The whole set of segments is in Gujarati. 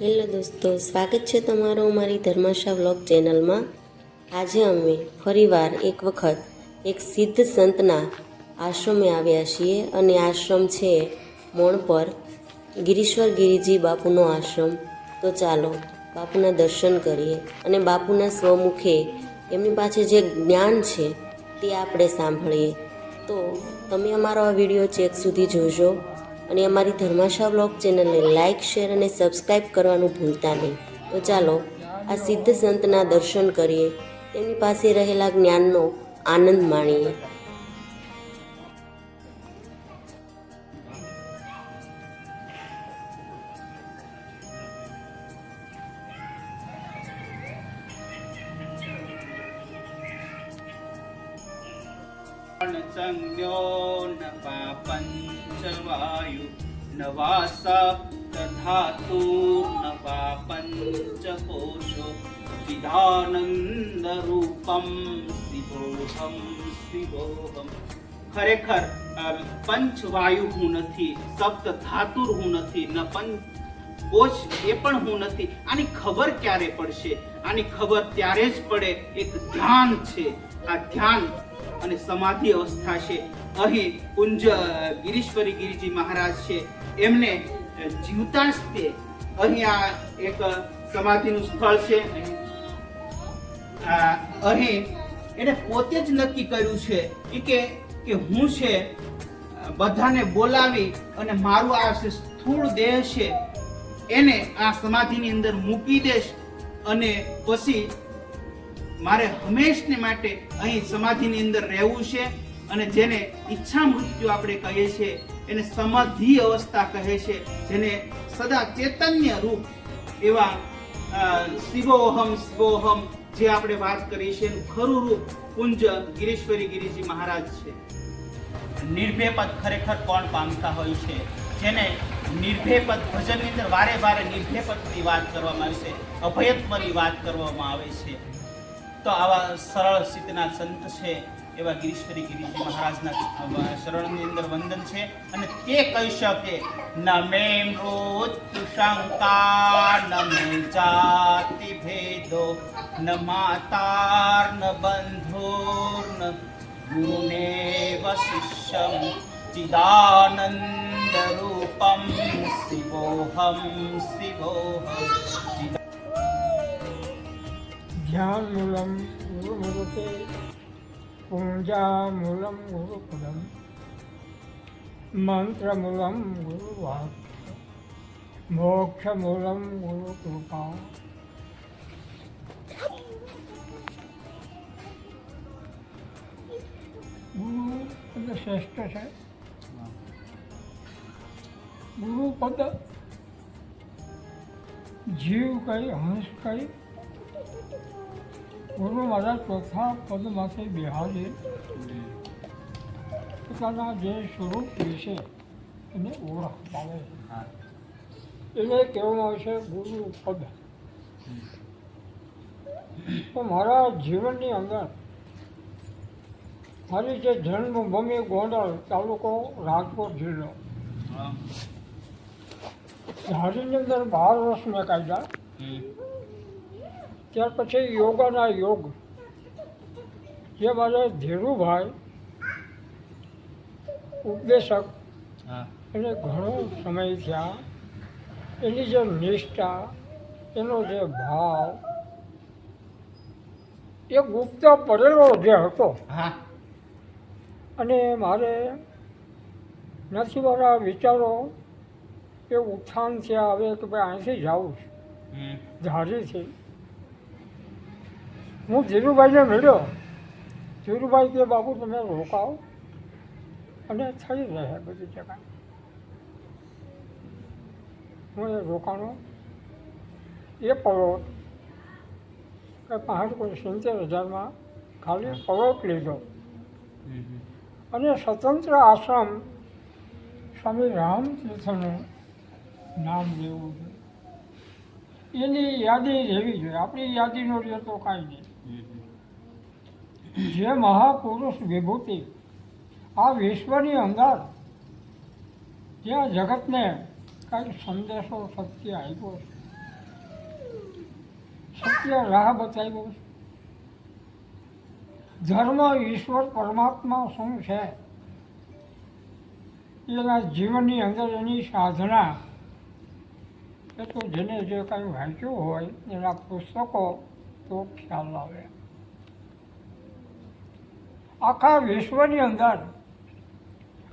હેલો દોસ્તો, સ્વાગત છે તમારું મારી ધર્માશા વ્લોગ ચેનલમાં। આજે અમે ફરીવાર એક વખત એક સિદ્ધ સંતના આશ્રમે આવ્યા છીએ અને આશ્રમ છે મોણ પર ગિરીશ્વર ગિરિજી બાપુનો આશ્રમ। તો ચાલો બાપુના દર્શન કરીએ અને બાપુના સ્વમુખે એમની પાસે જે જ્ઞાન છે તે આપણે સાંભળીએ। તો તમે અમારો આ વિડીયો છેક સુધી જોજો અને અમારી ધર્માશા વ્લોગ ચેનલને લાઇક, શેર અને સબસ્ક્રાઈબ કરવાનું ભૂલતા નહીં। તો ચાલો આ સિદ્ધ સંતના દર્શન કરીએ, તેમની પાસે રહેલા જ્ઞાનનો આનંદ માણીએ। संज्ञो नवा पंचवायु नवा सप्तधातु नवा पंचकोशो चिदानंद रूपम शिवोहम शिवोहम। खरेखर पंचवायु हूँ नहीं, सप्त धातु हूँ नहीं, न पंच कोश એ પણ હું નથી। આની ખબર ક્યારે પડશે? આની ખબર ત્યારે જ પડે એક ધ્યાન છે। આ ધ્યાન અને સમાધિ અવસ્થા છે। અહીં કુંજ ગિરીશ્વરી ગિરિજી મહારાજ છે, એમને જીવતા જ તે અહીં આ એક સમાધિનું સ્થળ છે। અહીં એને પોતે જ નક્કી કર્યું છે કે હું છે બધાને બોલાવી અને મારું આ સ્થૂળ દેહ છે એને આ સમાધિની અંદર મૂકી દેશ અને પછી મારે હંમેશને માટે અહીં સમાધિની અંદર રહેવું છે। અને જેને ઈચ્છા મૃત્યુ આપણે કહીએ છીએ એને સમાધિ અવસ્થા કહે છે, જેને સદા ચૈતન્ય રૂપ એવા શિવોહમ શિવોહમ જે આપણે વાત કરી છે એનું ખરું રૂપ કુંજ ગિરીશ્વરી ગિરિજી મહારાજ છે। નિર્ભય પદ ખરેખર કોણ પામતા હોય છે? જેને નિર્ભય પદ ભજનની અંદર વારે વારે નિર્ભય પદની વાત કરવામાં આવે છે, અભયત્વની વાત કરવામાં આવે છે। તો આવા સરળ સિદ્ધના સંત છે એવા ગિરીશ્વરી ગિરિજી મહારાજના શરણની અંદર વંદન છે। અને તે કહી શકે ન મે મૃત્યુ શંકા ન મે જાતિ ભેદો ન માતાર ન બંધુર ન ગુરુનેવ શિષ્યમ ચિદાનંદ રૂપમ શિવોહમ શિવોહમ। ध्यान मूलम गुरु मुरुते पूजा मूलम गुरु पदम मंत्र मूलम गुरु वाक्य मोक्ष मूलम गुरु कृपा। गुरु पद श्रेष्ठ है। गुरु पद जीव कई हंस कई ગુરુ મારા ચોથા પદમાંથી બિહારી પોતાના જે સ્વરૂપ વિશે એને ઓળખ પાડે છે, એને કહેવામાં આવે છે ગુરુ પદ। તો મારા જીવનની અંદર મારી જે જન્મભૂમિ ગોંડલ તાલુકો રાજકોટ જિલ્લો, ધારીની અંદર 12 વર્ષ મેં કાઢ્યા। ત્યાર પછી યોગાના યોગ જે મારા ધીરુભાઈ ઉપદેશક એને ઘણો સમય થયા, એની જે નિષ્ઠા, એનો જે ભાવ, એ ગુપ્ત પડેલો જે હતો અને મારે નથી મારા વિચારો એ ઉત્થાન થયા આવે કે ભાઈ અહીંથી જાઉં છું ધારીથી। હું ધીરુભાઈને મળ્યો, ધીરુભાઈ કે બાપુ તમે રોકાઓ અને થઈ રહે બધી જગ્યાએ। હું એ રોકાણો, એ પલોટ કે 75,000 ખાલી પલોટ લીધો અને સ્વતંત્ર આશ્રમ સ્વામી રામતીર્થનું નામ લેવું જોઈએ, એની યાદી રહેવી જોઈએ। આપણી યાદીનો રહે તો કાંઈ નહીં। જે મહાપુરુષ વિભૂતિ આ વિશ્વની અંદર જ્યાં જગતને કંઈક સંદેશો સત્ય આપ્યો છે સત્ય રાહ બતાવ્યો છે. ધર્મ, ઈશ્વર, પરમાત્મા શું છે એના જીવનની અંદર એની સાધના એ તો જેને જે કંઈ વાંચ્યું હોય એના પુસ્તકો તો ખ્યાલ આવે. આખા વિશ્વની અંદર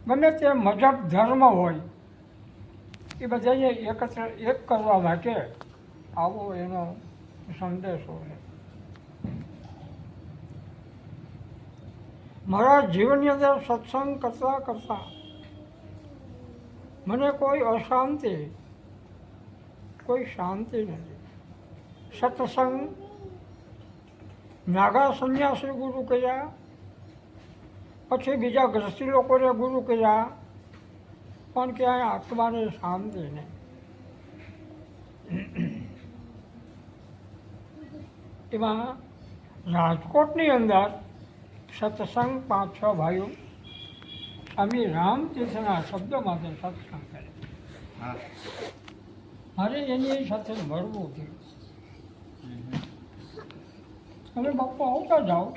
ગમે તે મજહબ ધર્મ હોય એ બધાને એકત્ર એક કરવા માટે આવો એનો સંદેશો છે. મારા જીવનની અંદર સત્સંગ કરતાં કરતાં મને કોઈ અશાંતિ, કોઈ શાંતિ નથી. સત્સંગ નાગા સંન્યાસી ગુરુ કર્યા, પછી બીજા ગ્રસ્તી લોકોને ગુરુ કર્યા, પણ ક્યાંય આત્માને શાંતિ નહીં. એમાં રાજકોટની અંદર સત્સંગ 5-6 ભાઈઓ સ્વામી રામતીર્થના શબ્દોમાંથી સત્સંગ કરે. હા મારે એની સાથે મળવું થયું. અને બાપુ આવતા જાઓ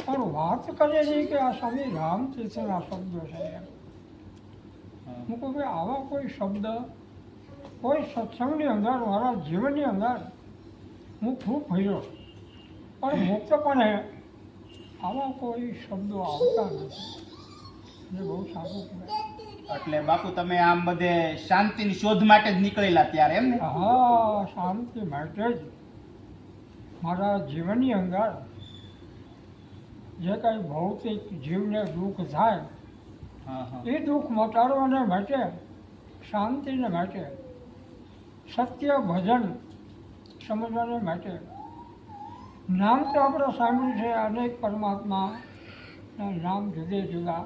પણ વાત કરે નહીં કે આ સ્વામી રામતીર્થના શબ્દો છે એમ. હું કહું કે આવા કોઈ શબ્દ કોઈ સત્સંગની અંદર મારા જીવનની અંદર હું ખૂબ ભર્યો પણ મુક્તપણે આવા કોઈ શબ્દો આવતા નથી. એ બહુ સારું કહેવાય. એટલે બાપુ તમે આમ બધે શાંતિની શોધ માટે જ નીકળેલા ત્યારે એમ ને? હા, શાંતિ માટે જ મારા જીવનની અંદર જે કાંઈ ભૌતિક જીવને દુઃખ થાય હા હા એ દુઃખ મટાડવાને માટે, શાંતિને માટે, સત્ય ભજન સમજવાને માટે. નામ તો આપણે સાંભળ્યું છે અનેક પરમાત્માના નામ જુદે જુદા,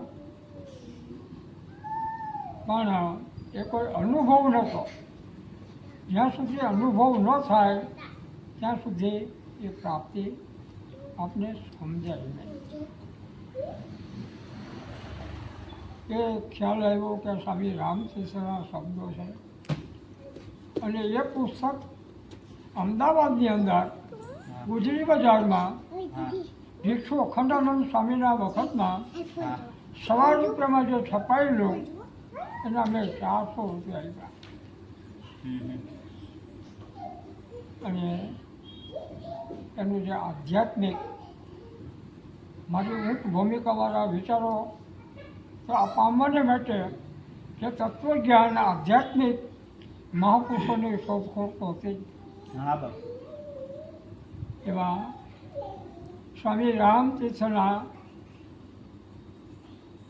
પણ એ કોઈ અનુભવ નહોતો. જ્યાં સુધી અનુભવ ન થાય ત્યાં સુધી એ પ્રાપ્તિ આપને સમજાય નહીં. એ ખ્યાલ આવ્યો કે સ્વામી રામતીર્થના શબ્દો છે. અને એ પુસ્તક અમદાવાદની અંદર ગુજરી બજારમાં ભિક્ષુ અખંડાનંદ સ્વામીના વખતમાં હા ₹100 જે છપાયેલું એના મેં ₹400 આપ્યા. અને એનું જે આધ્યાત્મિક મારી ઊંચ ભૂમિકાવાળા વિચારો તો આ પામવાને માટે જે તત્વજ્ઞાન આધ્યાત્મિક મહાપુરુષોની શોધખોળ તો હતી જ. હા બાપુ એવા સ્વામી રામતીર્થના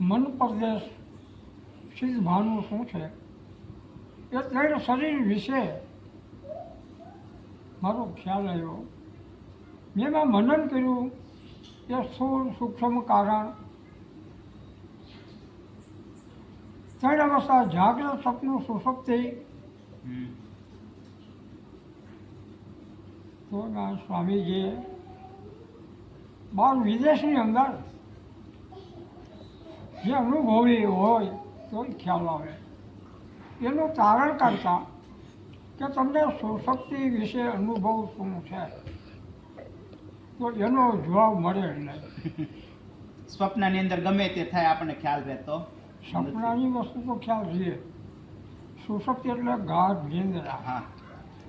મન પ્રદેશ સિદ્ધ ભાનું શું છે એ ત્રણ શરીર વિશે મારો ખ્યાલ આવ્યો. મેં એમાં મનન કર્યું કે સ્થૂળ સૂક્ષ્મ કારણ, ત્રણ અવસ્થા જાગ્રત, સપનું, સુષુપ્તિ. તો એમાં સ્વામીજીએ બહાર વિદેશની અંદર જે અનુભવી હોય તો ખ્યાલ આવે. એનું તારણ કરતા કે તમને સુશક્તિ વિશે અનુભવ શું છે તો એનો જવાબ મળે નહીં. સ્વપ્નની અંદર ગમે તે થાય આપણને ખ્યાલ રહેતો સપનાની વસ્તુ તો ખ્યાલ રહીએ. સુશક્તિ એટલે ગાઢ નિંદ્રા, હા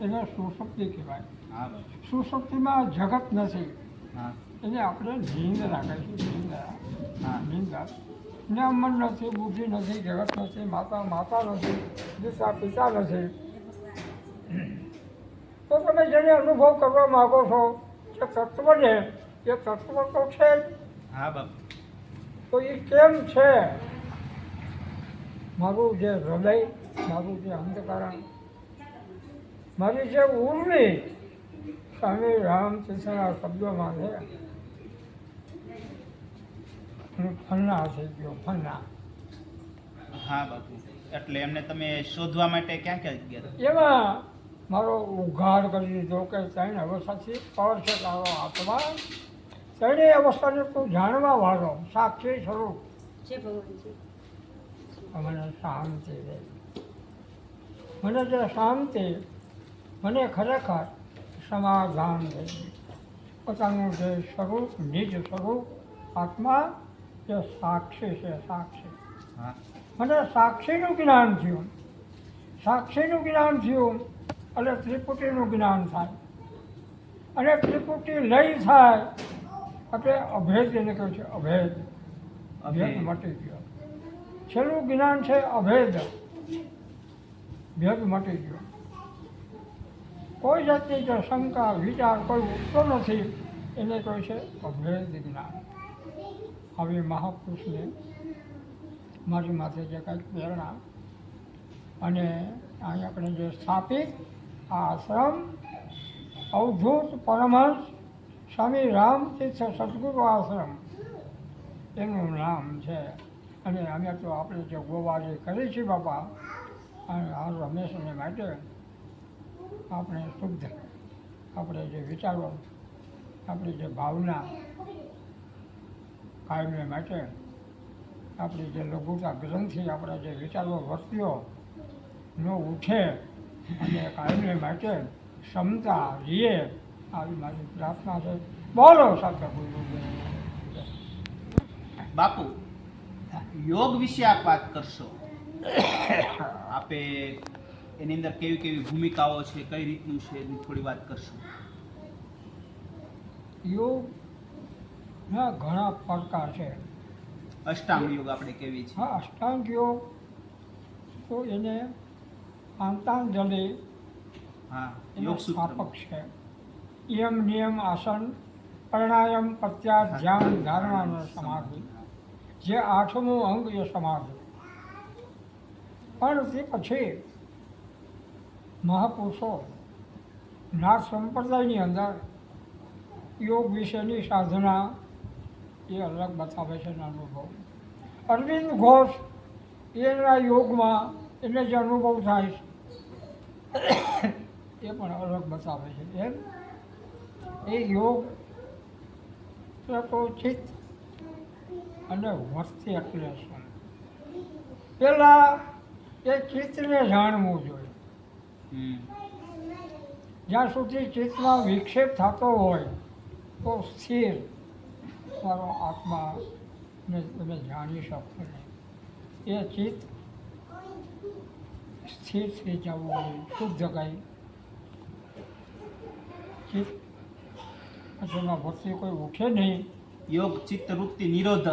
એને સુશક્તિ કહેવાય. હા બાપુ સુશક્તિમાં જગત નથી, હા એને આપણે નિંદ્રા કહીશું. નિંદ્રા, હા નિંદ્રા ને મન નથી, બુદ્ધિ નથી, જગત નથી, માતા નથી, પિતા નથી. તો તમે જેને અનુભવ કરવા માગો છો કે તત્વને, એ તત્વ તો છે જ. હા બાપુ તો એ કેમ છે? મારું જે હૃદય, મારું જે અંતકરણ, મારી જે ઉર્મિ સ્વામી રામતીર્થના શબ્દોમાં છે. હું ફન્ના થઈ ગયો, ફન્ના. હા બાપુ એટલે એમને તમે શોધવા માટે ક્યાં ક્યાં ગયા હતા? એમાં મારો ઉઘાડ કરી દીધો કે ત્રણ અવસ્થાથી પર છે તારો આત્મા, ત્રણેય અવસ્થાને તું જાણવા વાળો સાક્ષી સ્વરૂપ. મને શાંતિ રહે. મને જે શાંતિ મને ખરેખર સમાધાન થઈ ગયું. પોતાનું જે સ્વરૂપ, નિજ સ્વરૂપ આત્મા જે સાક્ષી છે, સાક્ષી, હા મને સાક્ષીનું જ્ઞાન થયું. સાક્ષીનું જ્ઞાન થયું એટલે ત્રિપુટીનું જ્ઞાન થાય, અને ત્રિપુટી લઈ થાય એટલે અભેદ એને કહ્યું છે, અભેદ. ભેદ મટી ગયો. છેલ્લું જ્ઞાન છે અભેદ. ભેદ મટી ગયો. કોઈ જાતની જે શંકા વિચાર કોઈ ઉઠતો નથી, એને કહે છે અભેદ જ્ઞાન. આવી મહાપુરુષને મારી માથે જે કંઈક પ્રેરણા, અને અહીં આપણે જે સ્થાપિત આ આશ્રમ અવધૂત પરમહંસ સ્વામી રામતીર્થ સદગુરુ આશ્રમ એનું નામ છે. અને અમે તો આપણે જે ગોવારી કરી છે બાપા, અને આ હંમેશાને માટે આપણે શુદ્ધ, આપણે જે વિચારો, આપણી જે ભાવના કાયમને માટે, આપણી જે લઘુતા ગ્રંથિ, આપણા જે વિચારો વસ્તીઓ ન ઉઠે અને કાયમને માટે ક્ષમતા રીએ, આવી મારી પ્રાર્થના છે. બોલો સાથે બાપુ, યોગ વિશે આપ વાત કરશો. આપે એની અંદર કેવી કેવી ભૂમિકાઓ છે, કઈ રીતનું છે, એની થોડી વાત કરશો. યોગના ઘણા પ્રકાર છે. અષ્ટાંગ યોગ આપણે કેવી છે. હા, અષ્ટાંગ યોગ તો એને પાંતાંજલિ હા, એના યોગ સૂત્ર. સ્થાપક છે. યમ નિયમ આસન પ્રાણાયામ પ્રત્યાહાર ધ્યાન ધારણા અને સમાધિ, જે 8મું અંગ એ સમાધિ. પણ તે પછી મહાપુરુષો નાથ સંપ્રદાયની અંદર યોગ વિશેની સાધના એ અલગ બતાવે છે એનો અનુભવ. અરવિંદ ઘોષ એના યોગમાં એને જે અનુભવ થાય છે એ પણ અલગ બતાવે છે. એમ એ યોગ તો ચિત્ત અને વસ્તી એટલે શું? પહેલાં એ ચિત્તને જાણવું જોઈએ. જ્યાં સુધી ચિત્તમાં વિક્ષેપ થતો હોય તો સ્થિર મારો આત્માને તમે જાણી શકશો નહીં. એ ચિત્ત સ્થિર થઈ જવું જોઈએ, શુદ્ધ કંઈ ચિત્ત એમાં વસ્તી કોઈ ઉઠે નહીં. યોગ ચિત્ત વૃત્તિ નિરોધ,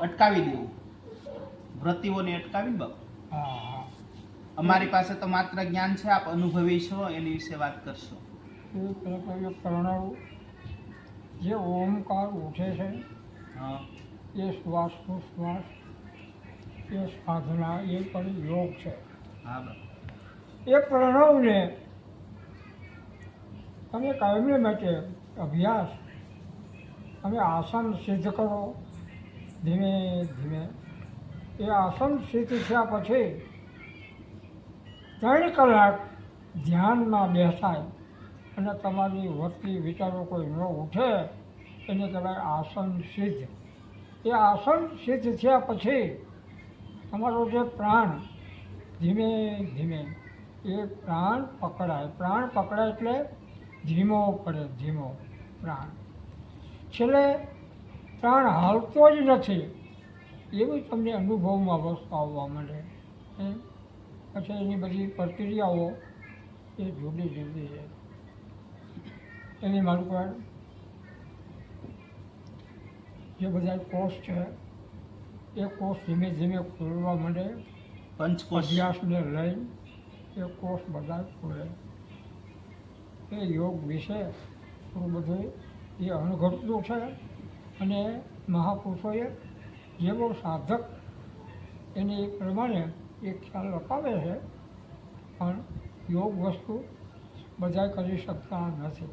અટકાવી દેવું, વૃત્તિઓને અટકાવી. બાપુ, હા, અમારી પાસે તો માત્ર જ્ઞાન છે, આપ અનુભવી છો, એની વિશે વાત કરશો. એ પ્રણવ જે ઓમકાર ઉઠે છે, હા, એ શ્વાસ ઉશ્વાસ, એ સાધના, એ પણ યોગ છે. હા બાપુ. એ પ્રણવને તમે કાયમને માટે અભ્યાસ, તમે આસન સિદ્ધ કરો ધીમે ધીમે. એ આસન સિદ્ધ થયા પછી 3 કલાક ધ્યાનમાં બેસાય અને તમારી વસ્તી વિચારો કોઈ ન ઉઠે એને કહેવાય આસન સિદ્ધ. એ આસન સિદ્ધ થયા પછી તમારો જે પ્રાણ ધીમે ધીમે એ પ્રાણ પકડાય. પ્રાણ પકડાય એટલે ધીમો પડે, ધીમો પ્રાણ. છેલ્લે પ્રાણ હાલતો જ નથી એવી તમને અનુભવમાં વસ્તુ આવવા માંડે. પછી એની બધી પ્રક્રિયાઓ એ જુદી જુદી છે. એની મારું પર જે બધા કોષ છે એ કોષ ધીમે ધીમે ખુલવા માંડે. પંચકોશ. અભ્યાસને લઈ એ કોષ બધા ખુલે. એ યોગ વિશે થોડું બધું એ અણઘડતું છે. અને મહાપુરુષોએ જેવો સાધક એને એ પ્રમાણે એ ખ્યાલ અપાવે છે, પણ યોગ વસ્તુ બધા કરી શકતા નથી.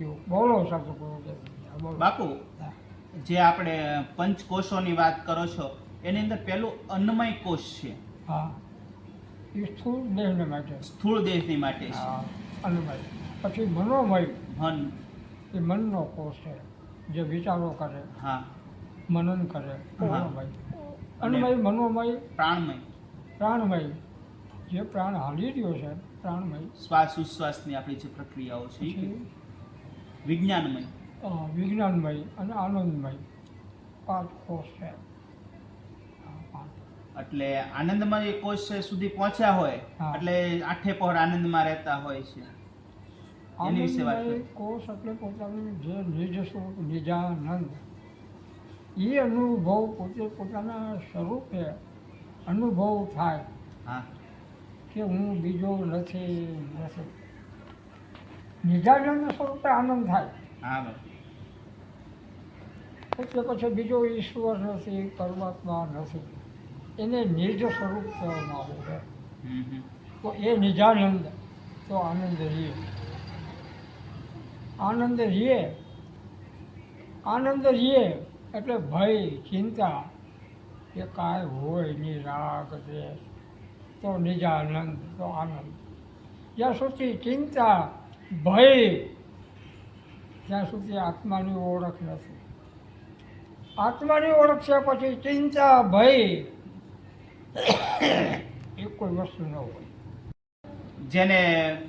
યોગ બોલો સદગુરુદેવ બોલો. બાપુ, જે આપણે પંચકોશોની વાત કરો છો એની અંદર પેલું અન્નમય કોષ છે. હા, એ સ્થૂળ દેહને માટે. સ્થૂળ દેહની માટે છે. હા, અન્નમય. પછી મનોમય, મન. એ મનનો કોષ છે, જે વિચારો કરે, હા. મનન કરે. હા. મનોમય, અન્નમય, મનોમય, પ્રાણમય. પ્રાણમય, જે પ્રાણ હાલી રહ્યો છે પ્રાણમય, શ્વાસ ઉશ્વાસની આપણી જે પ્રક્રિયાઓ છે ઈ પછી વિજ્ઞાનમય. વિજ્ઞાનમય અને આનંદમય 5 કોષ છે. આ 5. એટલે આનંદમય કોષ સુધી પહોંચ્યા હોય હા. એટલે આઠે પહોર આનંદમાં રહેતા હોય છે. એની વિશે વાત આનંદમય કરો. કોષ એટલે પોતાનું જે નિજ સ્વરૂપ નિજાનંદ, એ અનુભવ પોતે પોતાના સ્વરૂપે અનુભવ થાય હા કે હું બીજો નથી. નિજાનંદ સ્વરૂપે આનંદ થાય હા ભાઈ. એટલે પછી બીજો ઈશ્વર નથી, પરમાત્મા નથી, એને નિજ સ્વરૂપ કહેવામાં આવે છે. તો એ નિજાનંદ, તો આનંદ રીએ. આનંદ રીએ એટલે ભય ચિંતા એ કાંઈ હોય નહીં, રાગ દ્વેષ, તો નિજાનંદ, તો આનંદ. જ્યાં સુધી ચિંતા ભય, ત્યાં સુધી આત્માની ઓળખ નથી. આત્માની ઓળખ છે પછી ચિંતા ભય એ કોઈ વસ્તુ ન હોય. જેને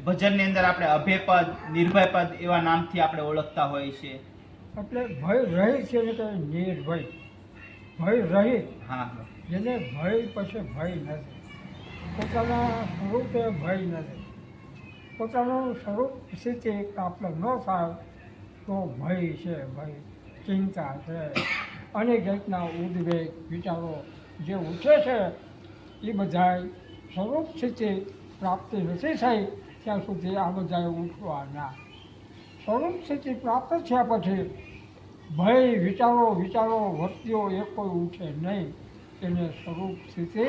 ભજનની અંદર આપણે અભયપદ, નિર્ભયપદ એવા નામથી આપણે ઓળખતા હોઈએ છીએ. એટલે ભય રહિત છે ને કે નિર્ભય, ભય રહિત. હા જેને ભય પછી ભય નથી, પોતાના સ્વરૂપે ભય નથી, પોતાનું સ્વરૂપ સ્થિતિ પ્રાપ્ત ન થાય તો ભય છે. ભય ચિંતા છે, અનેક જાતના ઉદ્વેગ વિચારો જે ઉઠે છે એ બધાય સ્વરૂપ સ્થિતિ પ્રાપ્તિ નથી થઈ ત્યાં સુધી આ બધાએ ઉઠવાના. સ્વરૂપ સ્થિતિ પ્રાપ્ત થયા પછી ભય વિચારો વર્તીઓ એ કોઈ ઉઠે નહીં. એને સ્વરૂપ સ્થિતિ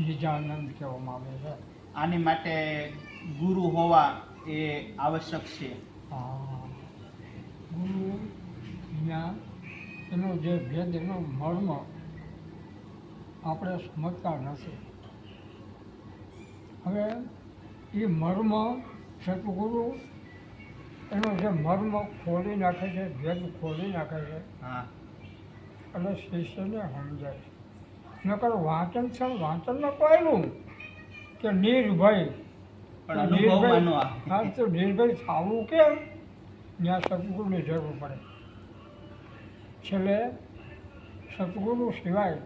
નિજાનંદ કહેવામાં આવે છે. આની માટે ગુરુ હોવા એ આવશ્યક છે. ગુરુ જ્ઞાન એનો જે ભેદ, એનો મર્મ આપણે સમજતા નથી. હવે એ મર્મ સદગુરુ એનો જે મર્મ ખોલી નાખે છે, ભેદ ખોલી નાખે છે, હા એટલે શિષ્યને સમજાય. નકર વાંચનમાં કહેલું કે નિર્ભય, પણ અનુભવમાં ન આવે. હા, તો નિર્ભય થવું કેમ? ત્યાં સદગુરુની જરૂર પડે. છેલ્લે સદગુરુ સિવાય,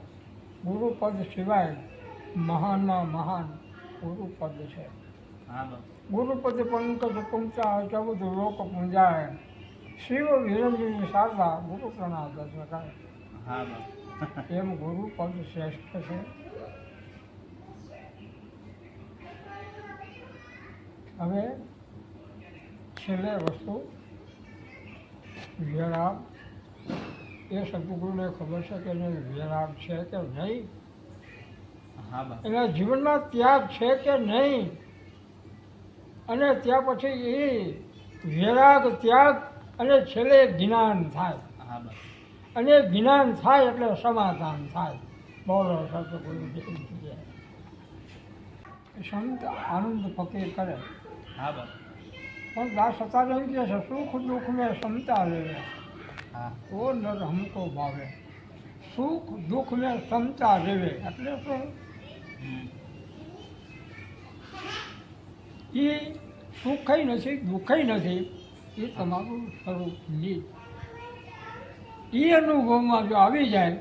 ગુરુપદ સિવાય મહાનમાં મહાન ગુરુપદ છે. હા બસ. ગુરુપદ પંકજ પુંચા ચૌદ લોક પૂંજાય, શિવ વિરંજની શારદા ગુરુ પ્રણામ દર્શકાય. હા બસ. એમ ગુરુપદ શ્રેષ્ઠ છે. હવે છેલ્લે વસ્તુ વિરાગ. એ સદગુરુને ખબર છે કે એને વિરાગ છે કે નહીં, હા બસ. એના જીવનમાં ત્યાગ છે કે નહીં, અને ત્યાં પછી એ વિરાગ, ત્યાગ અને છેલ્લે જ્ઞાન થાય. હા બસ. અને જ્ઞાન થાય એટલે સમાધાન થાય. બોલો સદગુરુ જય. સંત આનંદ ફકીર કરે હા બસ. પણ દાસ સતાનંદ કહે છે સુખ દુઃખ મેં સમતા લેવે, હા ઓ નર હમકો ભાવે. સુખ દુઃખ મેં સમતા રહેવે એટલે શું? એ સુખય નથી, દુઃખય નથી, એ તમારું સ્વરૂપ નિજ. એ અનુભવમાં જો આવી જાય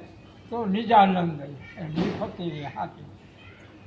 તો નિજાનંદ, એ નિફકીરી હાથી.